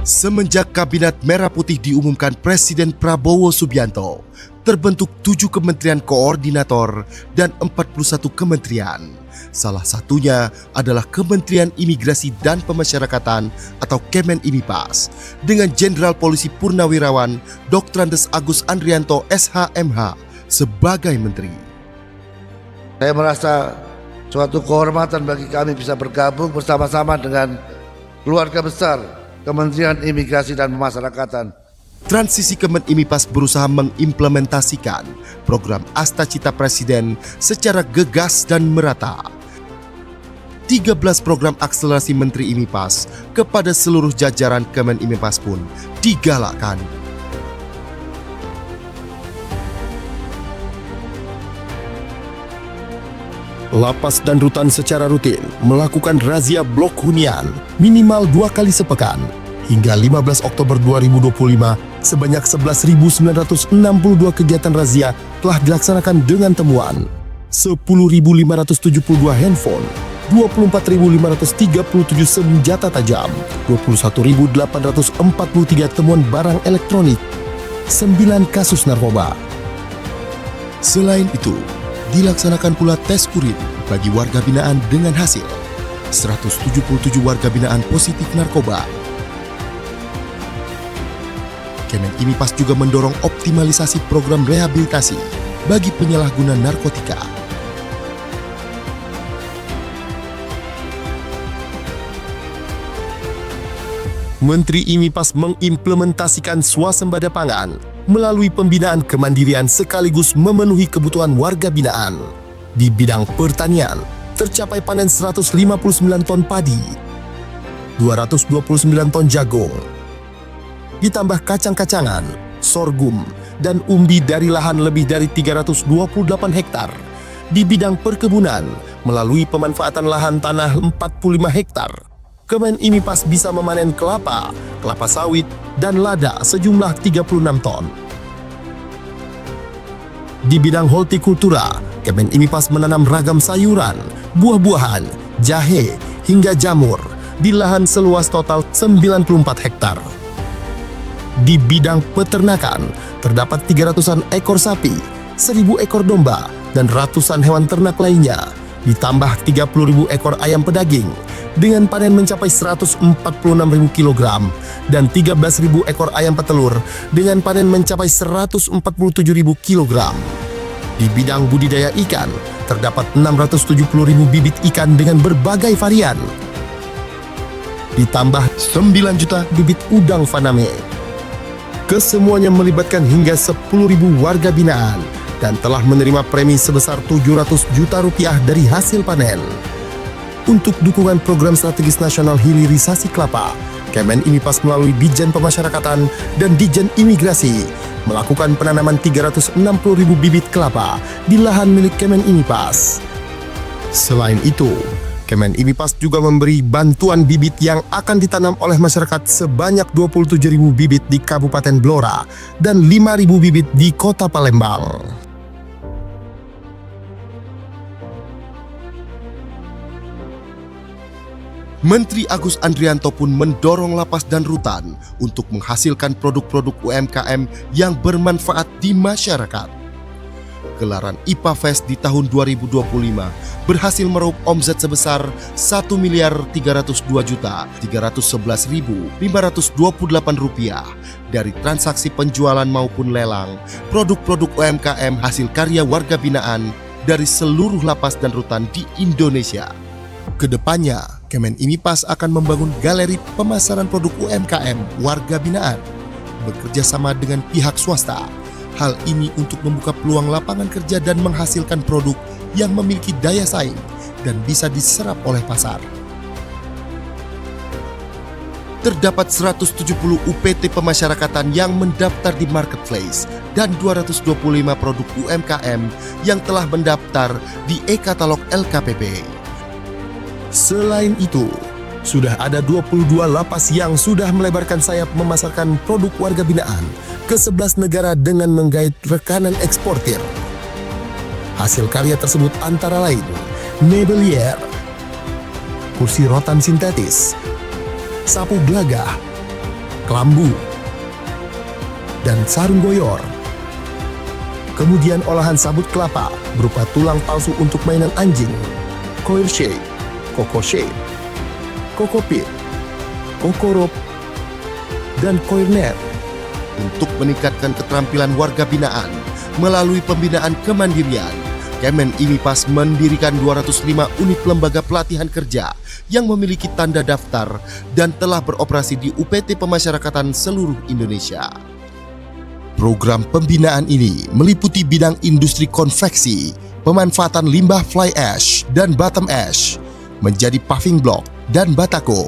Semenjak Kabinet Merah Putih diumumkan Presiden Prabowo Subianto, terbentuk 7 kementerian koordinator dan 41 kementerian. Salah satunya adalah Kementerian Imigrasi dan Pemasyarakatan atau Kemenimipas dengan Jenderal Polisi Purnawirawan Dr. Andes Agus Andrianto SH.MH sebagai Menteri. Saya merasa suatu kehormatan bagi kami bisa bergabung bersama-sama dengan keluarga besar Kementerian Imigrasi dan Pemasyarakatan. Transisi Kemenimipas berusaha mengimplementasikan program Astacita Presiden secara gegas dan merata. 13 program akselerasi Menteri Imipas kepada seluruh jajaran Kemenimipas pun digalakkan. Lapas dan rutan secara rutin melakukan razia blok hunian minimal 2 kali sepekan. Hingga 15 Oktober 2025, sebanyak 11.962 kegiatan razia telah dilaksanakan dengan temuan 10.572 handphone, 24.537 senjata tajam, 21.843 temuan barang elektronik, 9 kasus narkoba. Selain itu, dilaksanakan pula tes urin bagi warga binaan dengan hasil 177 warga binaan positif narkoba. Kemenimipas juga mendorong optimalisasi program rehabilitasi bagi penyalahguna narkotika. Menteri Imipas mengimplementasikan swasembada pangan melalui pembinaan kemandirian sekaligus memenuhi kebutuhan warga binaan. Di bidang pertanian, tercapai panen 159 ton padi, 229 ton jagung, ditambah kacang-kacangan, sorghum, dan umbi dari lahan lebih dari 328 hektar. Di bidang perkebunan, melalui pemanfaatan lahan tanah 45 hektar, Kemenimipas bisa memanen kelapa, kelapa sawit, dan lada sejumlah 36 ton. Di bidang hortikultura, Kemenimipas menanam ragam sayuran, buah-buahan, jahe, hingga jamur di lahan seluas total 94 hektar. Di bidang peternakan, terdapat 300-an ekor sapi, 1.000 ekor domba, dan ratusan hewan ternak lainnya, ditambah 30.000 ekor ayam pedaging, dengan panen mencapai 146.000 kg, dan 13.000 ekor ayam petelur, dengan panen mencapai 147.000 kg. Di bidang budidaya ikan, terdapat 670.000 bibit ikan dengan berbagai varian, ditambah 9 juta bibit udang faname. Kesemuanya melibatkan hingga 10.000 warga binaan dan telah menerima premi sebesar 700 juta rupiah dari hasil panen. Untuk dukungan program strategis nasional hilirisasi kelapa, Kemenimipas melalui Ditjen Pemasyarakatan dan Ditjen Imigrasi melakukan penanaman 360.000 bibit kelapa di lahan milik Kemenimipas. Selain itu, Kemenimipas juga memberi bantuan bibit yang akan ditanam oleh masyarakat sebanyak 27.000 bibit di Kabupaten Blora dan 5.000 bibit di Kota Palembang. Menteri Agus Andrianto pun mendorong lapas dan rutan untuk menghasilkan produk-produk UMKM yang bermanfaat di masyarakat. Gelaran IPA Fest di tahun 2025 berhasil meraup omzet sebesar Rp1.302.311.528 dari transaksi penjualan maupun lelang produk-produk UMKM hasil karya warga binaan dari seluruh lapas dan rutan di Indonesia. Kedepannya, Kemenimipas akan membangun galeri pemasaran produk UMKM warga binaan bekerja sama dengan pihak swasta. Hal ini untuk membuka peluang lapangan kerja dan menghasilkan produk yang memiliki daya saing dan bisa diserap oleh pasar. Terdapat 170 UPT pemasyarakatan yang mendaftar di marketplace dan 225 produk UMKM yang telah mendaftar di e-katalog LKPP. Selain itu, sudah ada 22 lapas yang sudah melebarkan sayap memasarkan produk warga binaan ke 11 negara dengan menggait rekanan eksportir. Hasil karya tersebut antara lain Mebelier, kursi rotan sintetis, sapu gelagah, kelambu, dan sarung goyor. Kemudian olahan sabut kelapa berupa tulang palsu untuk mainan anjing, coir shape, coco shape, coco pit, coco rope, dan coir net. Untuk meningkatkan keterampilan warga binaan melalui pembinaan kemandirian, Kemen IMIPAS mendirikan 205 unit lembaga pelatihan kerja yang memiliki tanda daftar dan telah beroperasi di UPT Pemasyarakatan seluruh Indonesia. Program pembinaan ini meliputi bidang industri konveksi, pemanfaatan limbah fly ash dan bottom ash menjadi paving block dan batako,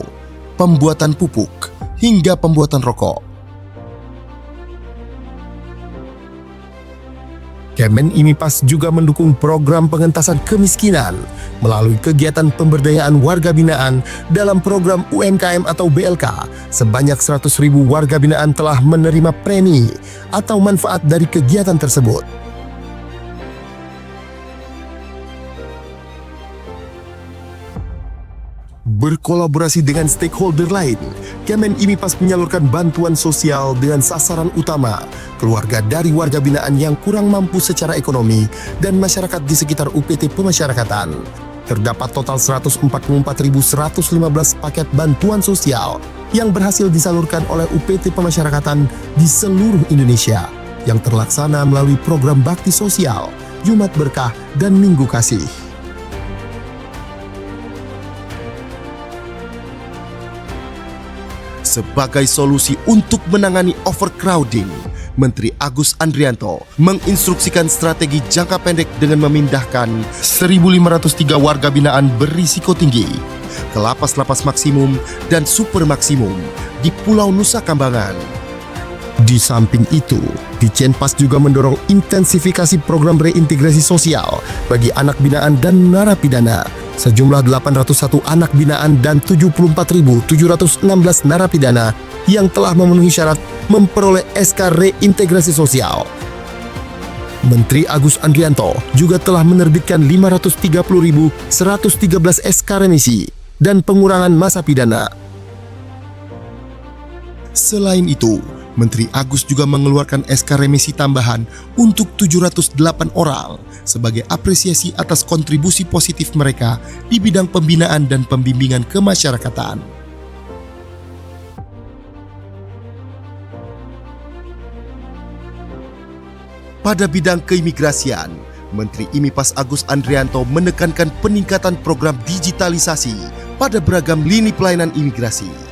pembuatan pupuk, hingga pembuatan rokok. Kemen IMIPAS juga mendukung program pengentasan kemiskinan melalui kegiatan pemberdayaan warga binaan dalam program UMKM atau BLK. Sebanyak 100.000 warga binaan telah menerima premi atau manfaat dari kegiatan tersebut. Berkolaborasi dengan stakeholder lain, Kemen IMIPAS menyalurkan bantuan sosial dengan sasaran utama keluarga dari warga binaan yang kurang mampu secara ekonomi dan masyarakat di sekitar UPT Pemasyarakatan. Terdapat total 144.115 paket bantuan sosial yang berhasil disalurkan oleh UPT Pemasyarakatan di seluruh Indonesia yang terlaksana melalui program bakti sosial, Jumat Berkah, dan Minggu Kasih. Sebagai solusi untuk menangani overcrowding, Menteri Agus Andrianto menginstruksikan strategi jangka pendek dengan memindahkan 1.503 warga binaan berisiko tinggi ke lapas-lapas maksimum dan super maksimum di Pulau Nusa Kambangan. Di samping itu, Ditjenpas juga mendorong intensifikasi program reintegrasi sosial bagi anak binaan dan narapidana. Sejumlah 801 anak binaan dan 74.716 narapidana yang telah memenuhi syarat memperoleh SK reintegrasi sosial. Menteri Agus Andrianto juga telah menerbitkan 530.113 SK remisi dan pengurangan masa pidana. Selain itu, Menteri Agus juga mengeluarkan SK remisi tambahan untuk 708 orang sebagai apresiasi atas kontribusi positif mereka di bidang pembinaan dan pembimbingan kemasyarakatan. Pada bidang keimigrasian, Menteri IMIPAS Agus Andrianto menekankan peningkatan program digitalisasi pada beragam lini pelayanan imigrasi.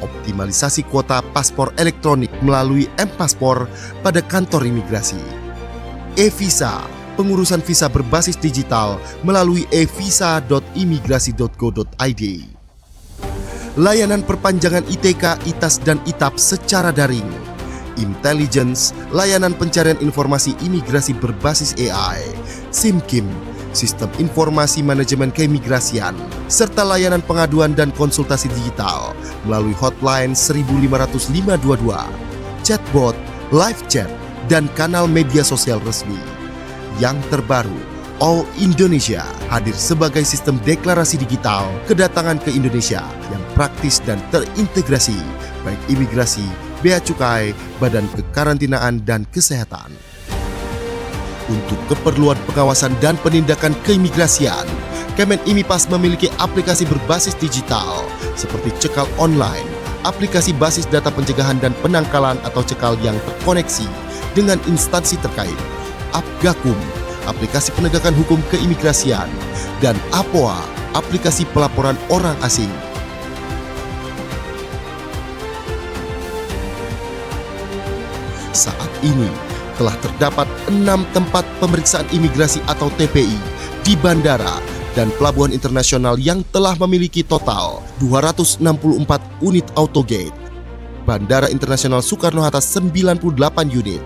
Optimalisasi kuota paspor elektronik melalui M-Paspor pada kantor imigrasi. E-Visa, pengurusan visa berbasis digital melalui evisa.imigrasi.go.id. Layanan perpanjangan ITK, ITAS, dan ITAP secara daring. Intelligence, layanan pencarian informasi imigrasi berbasis AI. SIMKIM, sistem informasi manajemen keimigrasian, serta layanan pengaduan dan konsultasi digital melalui hotline 15522, chatbot, live chat, dan kanal media sosial resmi. Yang terbaru, All Indonesia hadir sebagai sistem deklarasi digital kedatangan ke Indonesia yang praktis dan terintegrasi, baik imigrasi, bea cukai, badan kekarantinaan, dan kesehatan. Untuk keperluan pengawasan dan penindakan keimigrasian, Kemen IMIPAS memiliki aplikasi berbasis digital seperti cekal online, aplikasi basis data pencegahan dan penangkalan atau cekal yang terkoneksi dengan instansi terkait, Apgakum, aplikasi penegakan hukum keimigrasian, dan APOA, aplikasi pelaporan orang asing. Saat ini, telah terdapat 6 tempat pemeriksaan imigrasi atau TPI di bandara dan pelabuhan internasional yang telah memiliki total 264 unit autogate. Bandara Internasional Soekarno-Hatta 98 unit,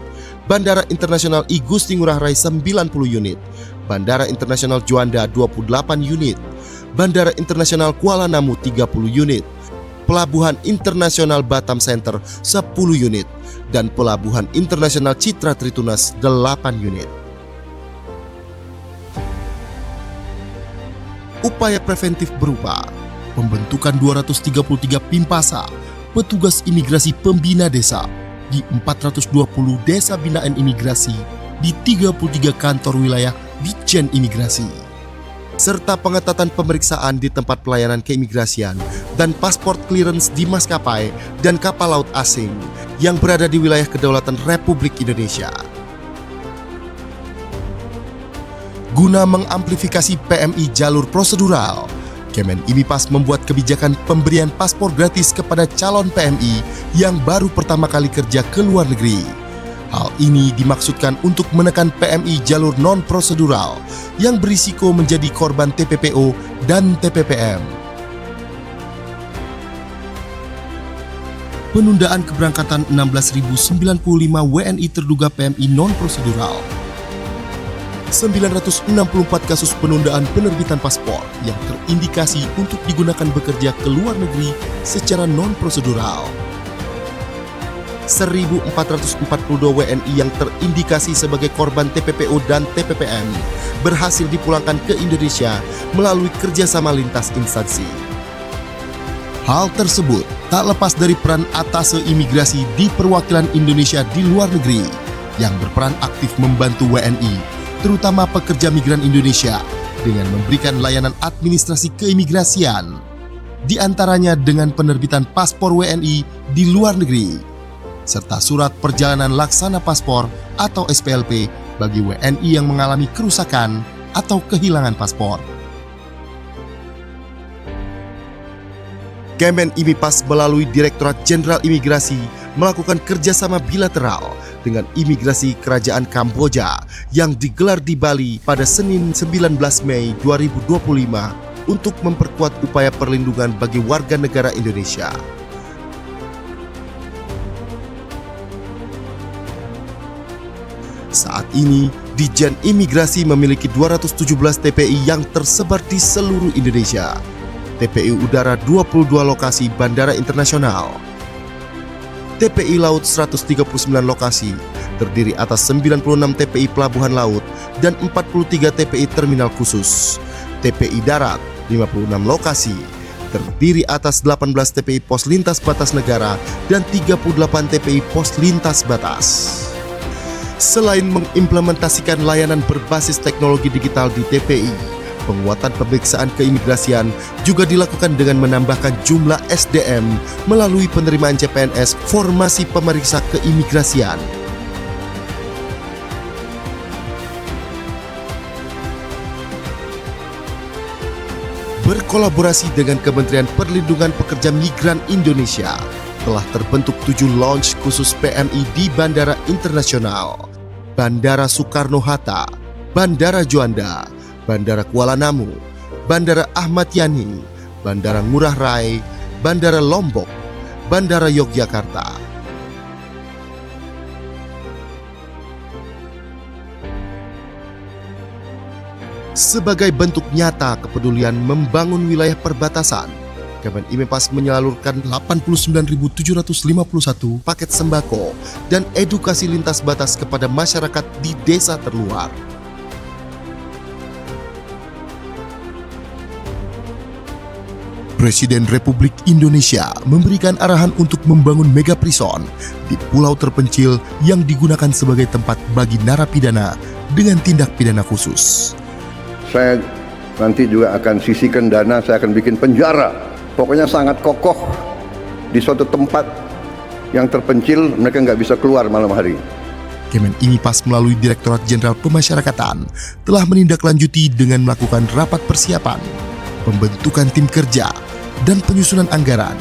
Bandara Internasional I Gusti Ngurah Rai 90 unit, Bandara Internasional Juanda 28 unit, Bandara Internasional Kuala Namu 30 unit, Pelabuhan Internasional Batam Center 10 unit, dan Pelabuhan Internasional Citra Tritunas 8 unit. Upaya preventif berupa pembentukan 233 Pimpasa, petugas imigrasi pembina desa di 420 desa binaan imigrasi di 33 kantor wilayah Ditjen Imigrasi, serta pengetatan pemeriksaan di tempat pelayanan keimigrasian dan pasport clearance di maskapai dan kapal laut asing yang berada di wilayah kedaulatan Republik Indonesia. Guna mengamplifikasi PMI jalur prosedural, Kemen IMIPAS membuat kebijakan pemberian paspor gratis kepada calon PMI yang baru pertama kali kerja ke luar negeri. Hal ini dimaksudkan untuk menekan PMI jalur non-prosedural yang berisiko menjadi korban TPPO dan TPPM. Penundaan keberangkatan 16.095 WNI terduga PMI non-prosedural. 964 kasus penundaan penerbitan paspor yang terindikasi untuk digunakan bekerja ke luar negeri secara non-prosedural. 1.442 WNI yang terindikasi sebagai korban TPPO dan TPPM berhasil dipulangkan ke Indonesia melalui kerjasama lintas instansi. Hal tersebut tak lepas dari peran atase imigrasi di perwakilan Indonesia di luar negeri yang berperan aktif membantu WNI, terutama pekerja migran Indonesia, dengan memberikan layanan administrasi keimigrasian, di antaranya dengan penerbitan paspor WNI di luar negeri, serta surat perjalanan laksana paspor atau SPLP bagi WNI yang mengalami kerusakan atau kehilangan paspor. Kemen IMIPAS melalui Direktorat Jenderal Imigrasi melakukan kerjasama bilateral dengan Imigrasi Kerajaan Kamboja yang digelar di Bali pada Senin 19 Mei 2025 untuk memperkuat upaya perlindungan bagi warga negara Indonesia. Saat ini, Ditjen Imigrasi memiliki 217 TPI yang tersebar di seluruh Indonesia. TPI Udara 22 lokasi bandara internasional. TPI Laut 139 lokasi, terdiri atas 96 TPI pelabuhan laut dan 43 TPI terminal khusus. TPI Darat 56 lokasi, terdiri atas 18 TPI pos lintas batas negara dan 38 TPI pos lintas batas. Selain mengimplementasikan layanan berbasis teknologi digital di TPI, penguatan pemeriksaan keimigrasian juga dilakukan dengan menambahkan jumlah SDM melalui penerimaan CPNS formasi pemeriksa keimigrasian. Berkolaborasi dengan Kementerian Perlindungan Pekerja Migran Indonesia, telah terbentuk 7 launch khusus PMI di Bandara Internasional, Bandara Soekarno-Hatta, Bandara Juanda, Bandara Kuala Namu, Bandara Ahmad Yani, Bandara Ngurah Rai, Bandara Lombok, Bandara Yogyakarta. Sebagai bentuk nyata kepedulian membangun wilayah perbatasan, Kemen IMIPAS menyalurkan 89.751 paket sembako dan edukasi lintas batas kepada masyarakat di desa terluar. Presiden Republik Indonesia memberikan arahan untuk membangun mega prison di pulau terpencil yang digunakan sebagai tempat bagi narapidana dengan tindak pidana khusus. Saya nanti juga akan sisihkan dana, saya akan bikin penjara. Pokoknya sangat kokoh di suatu tempat yang terpencil, mereka nggak bisa keluar malam hari. Kemen IMIPAS melalui Direktorat Jenderal Pemasyarakatan telah menindaklanjuti dengan melakukan rapat persiapan, pembentukan tim kerja, dan penyusunan anggaran.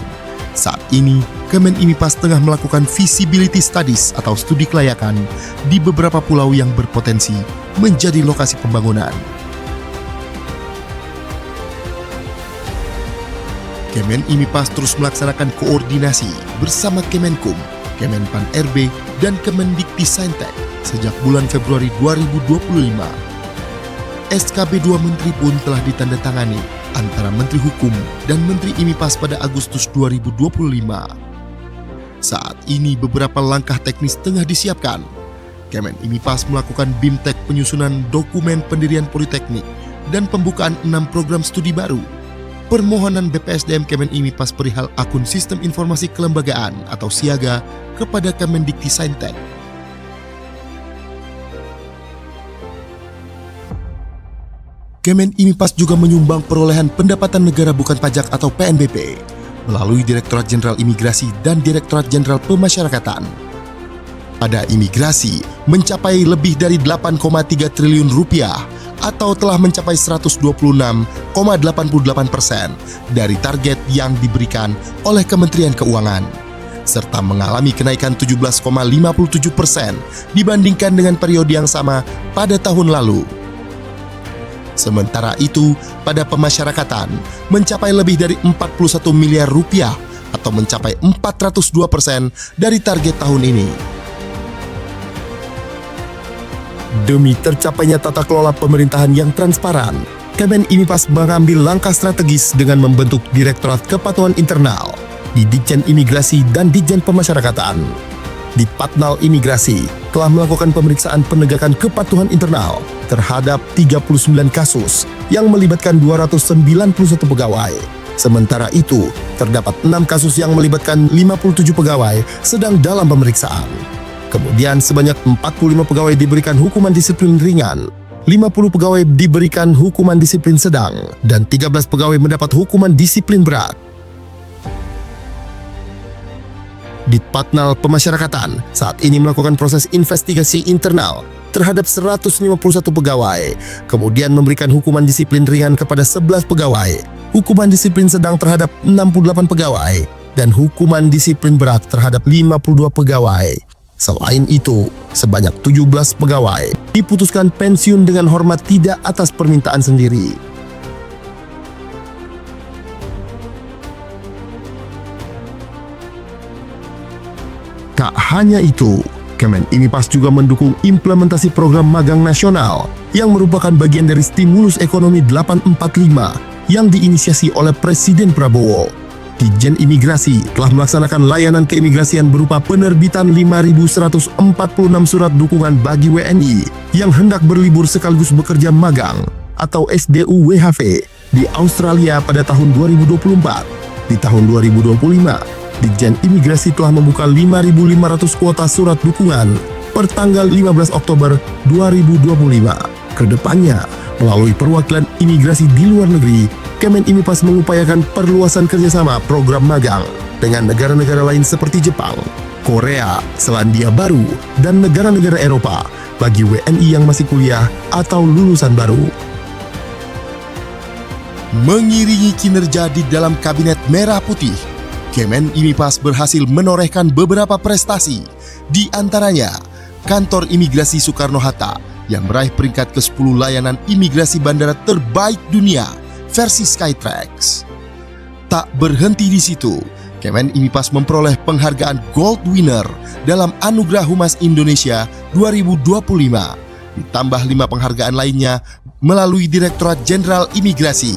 Saat ini, Kemen IMIPAS tengah melakukan feasibility studies atau studi kelayakan di beberapa pulau yang berpotensi menjadi lokasi pembangunan. Kemen IMIPAS terus melaksanakan koordinasi bersama Kemenkum, Kemenpan RB, dan Kemendikti-Saintek sejak bulan Februari 2025. SKB 2 Menteri pun telah ditandatangani antara Menteri Hukum dan Menteri IMIPAS pada Agustus 2025. Saat ini beberapa langkah teknis tengah disiapkan. Kemen IMIPAS melakukan BIMTEK penyusunan dokumen pendirian politeknik dan pembukaan 6 program studi baru. permohonan BPSDM Kemenimipas perihal akun Sistem Informasi Kelembagaan atau Siaga kepada Kemendikti-Saintek. Kemenimipas juga menyumbang perolehan pendapatan negara bukan pajak atau PNBP melalui Direktorat Jenderal Imigrasi dan Direktorat Jenderal Pemasyarakatan. Pada imigrasi mencapai lebih dari 8,3 triliun rupiah atau telah mencapai 126,88% dari target yang diberikan oleh Kementerian Keuangan, serta mengalami kenaikan 17,57% dibandingkan dengan periode yang sama pada tahun lalu. Sementara itu, pada pemasyarakatan mencapai lebih dari 41 miliar rupiah atau mencapai 402% dari target tahun ini. Demi tercapainya tata kelola pemerintahan yang transparan, Kemenimipas mengambil langkah strategis dengan membentuk Direktorat Kepatuhan Internal di Ditjen Imigrasi dan Ditjen Pemasyarakatan. Di Patnal Imigrasi telah melakukan pemeriksaan penegakan kepatuhan internal terhadap 39 kasus yang melibatkan 291 pegawai. Sementara itu, terdapat 6 kasus yang melibatkan 57 pegawai sedang dalam pemeriksaan. Kemudian sebanyak 45 pegawai diberikan hukuman disiplin ringan, 50 pegawai diberikan hukuman disiplin sedang, dan 13 pegawai mendapat hukuman disiplin berat. Ditpatnal Pemasyarakatan saat ini melakukan proses investigasi internal terhadap 151 pegawai, kemudian memberikan hukuman disiplin ringan kepada 11 pegawai, hukuman disiplin sedang terhadap 68 pegawai, dan hukuman disiplin berat terhadap 52 pegawai. Selain itu, sebanyak 17 pegawai diputuskan pensiun dengan hormat tidak atas permintaan sendiri. Tak hanya itu, Kemenimipas juga mendukung implementasi program magang nasional yang merupakan bagian dari stimulus ekonomi 845 yang diinisiasi oleh Presiden Prabowo. Ditjen Imigrasi telah melaksanakan layanan keimigrasian berupa penerbitan 5.146 surat dukungan bagi WNI yang hendak berlibur sekaligus bekerja magang atau SDU-WHV di Australia pada tahun 2024. Di tahun 2025, Ditjen Imigrasi telah membuka 5.500 kuota surat dukungan per tanggal 15 Oktober 2025. Kedepannya, melalui perwakilan imigrasi di luar negeri, Kemenimipas mengupayakan perluasan kerjasama program magang dengan negara-negara lain seperti Jepang, Korea, Selandia Baru, dan negara-negara Eropa bagi WNI yang masih kuliah atau lulusan baru. Mengiringi kinerja di dalam Kabinet Merah Putih, Kemenimipas berhasil menorehkan beberapa prestasi, di antaranya Kantor Imigrasi Soekarno-Hatta yang meraih peringkat ke-10 layanan imigrasi bandara terbaik dunia versi Skytrax. Tak berhenti di situ, Kemenimipas memperoleh penghargaan Gold Winner dalam Anugerah Humas Indonesia 2025, ditambah 5 penghargaan lainnya melalui Direktorat Jenderal Imigrasi.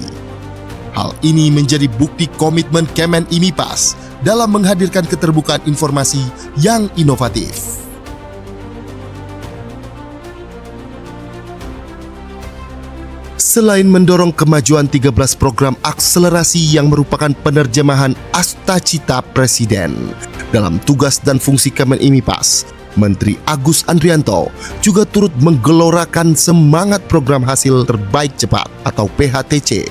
Hal ini menjadi bukti komitmen Kemenimipas dalam menghadirkan keterbukaan informasi yang inovatif. Selain mendorong kemajuan 13 program akselerasi yang merupakan penerjemahan Astacita Presiden dalam tugas dan fungsi Kemenimipas, Menteri Agus Andrianto juga turut menggelorakan semangat program hasil terbaik cepat atau PHTC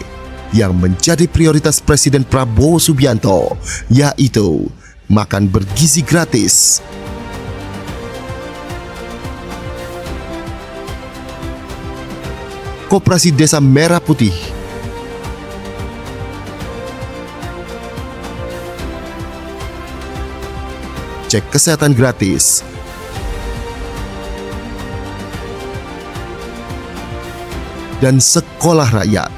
yang menjadi prioritas Presiden Prabowo Subianto, yaitu makan bergizi gratis, Koperasi Desa Merah Putih, cek kesehatan gratis, dan sekolah rakyat.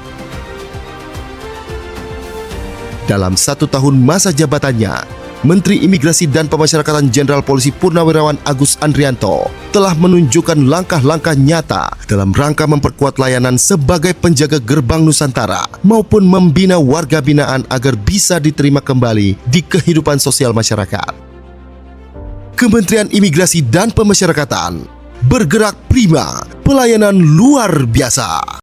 Dalam 1 tahun masa jabatannya, Menteri Imigrasi dan Pemasyarakatan Jenderal Polisi Purnawirawan Agus Andrianto telah menunjukkan langkah-langkah nyata dalam rangka memperkuat layanan sebagai penjaga gerbang Nusantara maupun membina warga binaan agar bisa diterima kembali di kehidupan sosial masyarakat. Kementerian Imigrasi dan Pemasyarakatan bergerak prima, pelayanan luar biasa.